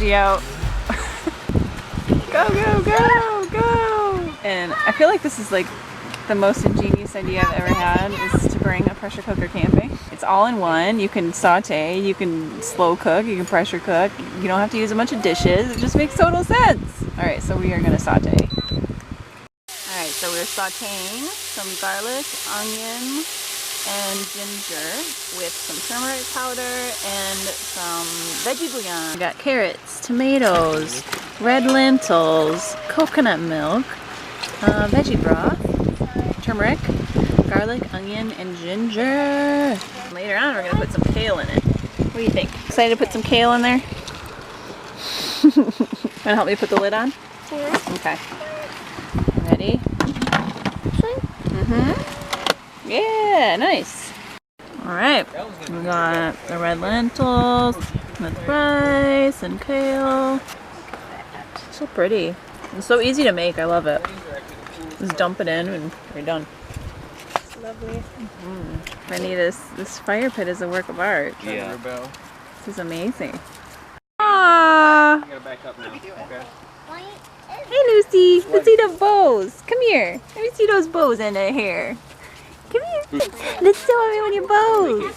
energy out. Go, go, go, go! And I feel like this is like the most ingenious idea I've ever had, is to bring a pressure cooker camping. It's all in one. You can saute, you can slow cook, you can pressure cook. You don't have to use a bunch of dishes. It just makes total sense. All right, so we are gonna saute. All right, so we're sauteing some garlic, onion, and ginger with some turmeric powder and some veggie bouillon. We got carrots, tomatoes, red lentils, coconut milk, veggie broth, turmeric, garlic, onion, and ginger. Later on, we're gonna put some kale in it. What do you think? Excited to put some kale in there? Wanna help me put the lid on? Yeah. Okay. Ready? Yeah, nice. All right, we got the red lentils with rice and kale. So pretty. It's so easy to make. I love it. Just dump it in and you're done. It's lovely. Benny, this fire pit is a work of art. Yeah. This is amazing. Aww. You gotta back up now. Okay. Hey Lucy, let's see the bows. Come here. Let me see those bows in the hair. Come here. Let's show everyone your bows.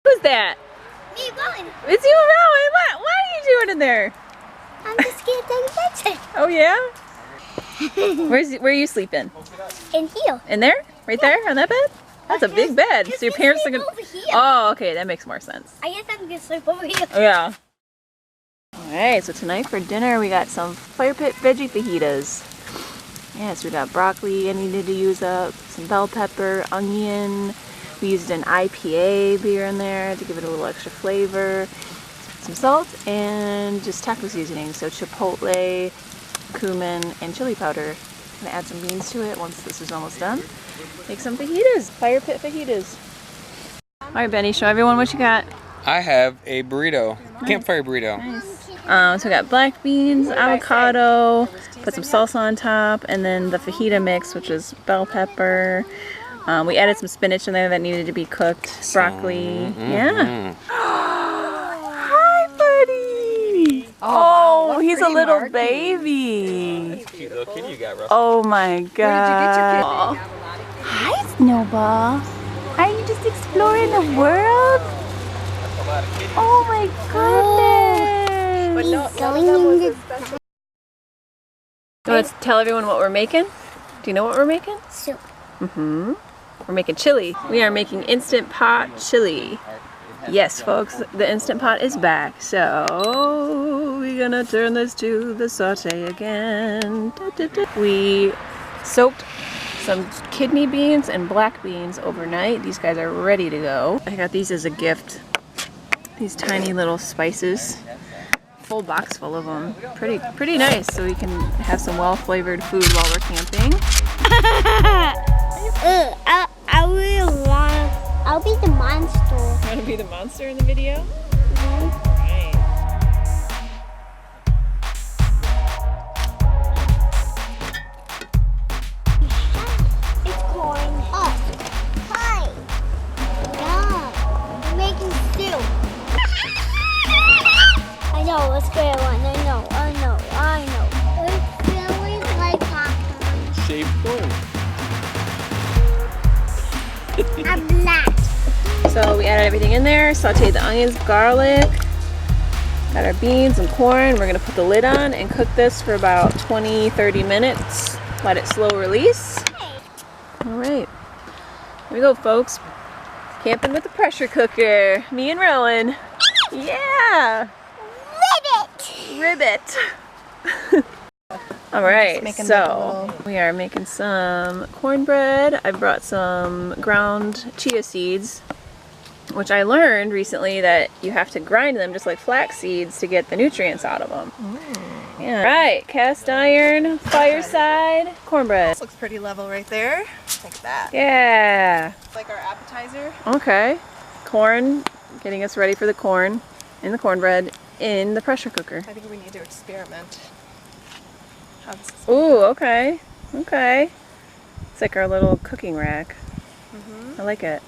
Who's that? Me, Rowan. It's you, Rowan. What are you doing in there? I'm just scared to take a picture. Oh yeah? Where are you sleeping? In here. In there? Right there on that bed? That's a big bed. So your parents are gonna. Over here. Oh, okay, that makes more sense. I guess I'm gonna sleep over here. Yeah. All right, so tonight for dinner we got some fire pit veggie fajitas. Yes, we got broccoli I needed to use up, some bell pepper, onion. We used an IPA beer in there to give it a little extra flavor. Some salt and just taco seasoning, so chipotle, cumin, and chili powder. I'm gonna add some beans to it once this is almost done. Make some fajitas, fire pit fajitas. All right, Benny, show everyone what you got. I have a burrito, campfire burrito. Nice. So we got black beans, avocado, put some salsa on top, and then the fajita mix, which is bell pepper. We added some spinach in there that needed to be cooked, broccoli. Yeah. Hi, buddy. Oh, he's a little baby. Cute little kitty you got, Russell. Oh my God. Hi, Snowball. Are you just exploring the world? Oh my goodness. Going in the Let's tell everyone what we're making. Do you know what we're making? soup. We're making chili. We are making Instant Pot chili. Yes, folks, the Instant Pot is back. So we're gonna turn this to the saute again. We soaked some kidney beans and black beans overnight. These guys are ready to go. I got these as a gift. These tiny little spices. Full box full of them. Pretty nice, so we can have some well-flavored food while we're camping. I'll be the monster. You want to be the monster in the video? It's corn. Oh, hi. Yeah, I'm making soup. I know, let's get one. I know. It's really like popcorn. Shaved corn. I'm black. So we added everything in there, sauteed the onions, garlic, got our beans and corn. We're gonna put the lid on and cook this for about 20-30 minutes. Let it slow release. All right, here we go, folks. Camping with the pressure cooker. Me and Rowan. Yeah. Ribbit. All right, so we are making some cornbread. I brought some ground chia seeds, which I learned recently that you have to grind them just like flax seeds to get the nutrients out of them. Yeah. Right, cast iron, fireside, cornbread. This looks pretty level right there. Look at that. Yeah. It's like our appetizer. Okay. Corn, getting us ready for the corn and the cornbread in the pressure cooker. I think we need to experiment. Ooh, okay. Okay. It's like our little cooking rack. I like it.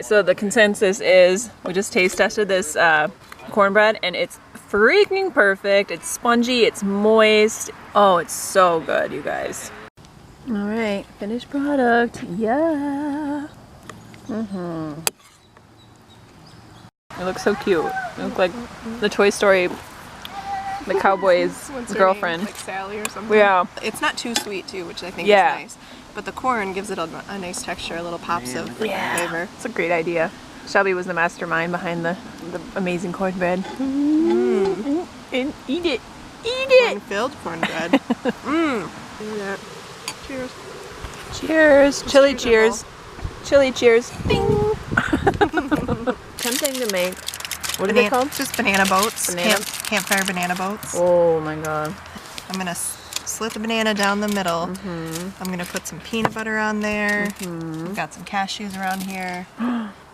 So the consensus is we just taste tested this cornbread and it's freaking perfect. It's spongy, it's moist. Oh, it's so good, you guys. All right, finished product. Yeah. It looks so cute. It looks like the Toy Story, the cowboy's What's her girlfriend. name? Like Sally or something. Yeah. It's not too sweet too, which I think Yeah. is nice. But the corn gives it a nice texture, a little pops of flavor. It's a great idea. Shelby was the mastermind behind the amazing cornbread. And eat it. Eat it. Corn-filled cornbread. Look at that. Cheers. Cheers. Chili cheers, cheers. Chili cheers. Ding. Tempting to make. What are they called? Just banana boats. Banana- Campfire banana boats. Oh my god. I'm gonna slit the banana down the middle. I'm gonna put some peanut butter on there. We've got some cashews around here.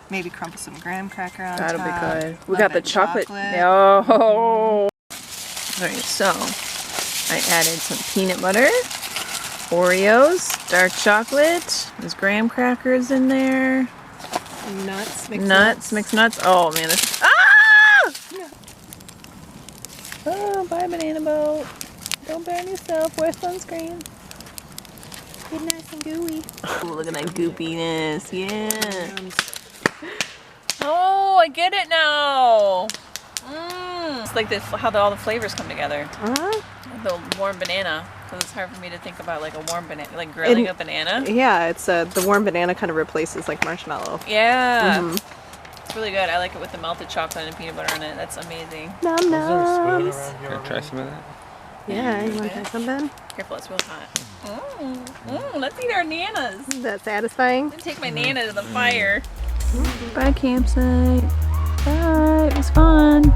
Maybe crumple some graham cracker on That'll top. be good. We A got little the bit of chocolate. Oh. Alright, so I added some peanut butter, Oreos, dark chocolate. There's graham crackers in there. Nuts. Mixed nuts. Oh man, this. Ah! Oh, bye banana boat. Don't burn yourself. Wear sunscreen. Get nice and gooey. Ooh, look at that goopiness. Yeah. Oh, I get it now. It's like how all the flavors come together. The warm banana. So it's hard for me to think about like a warm banana, like grilling a banana. Yeah, it's the warm banana kind of replaces like marshmallow. Yeah. It's really good. I like it with the melted chocolate and peanut butter in it. That's amazing. Nom Is there a spoon noms. around here? Can I try some of that? Yeah, you want to try something? Careful, it's real hot. Let's eat our nanas. Is that satisfying? Take my nana to the fire. Bye, campsite. Bye. It was fun.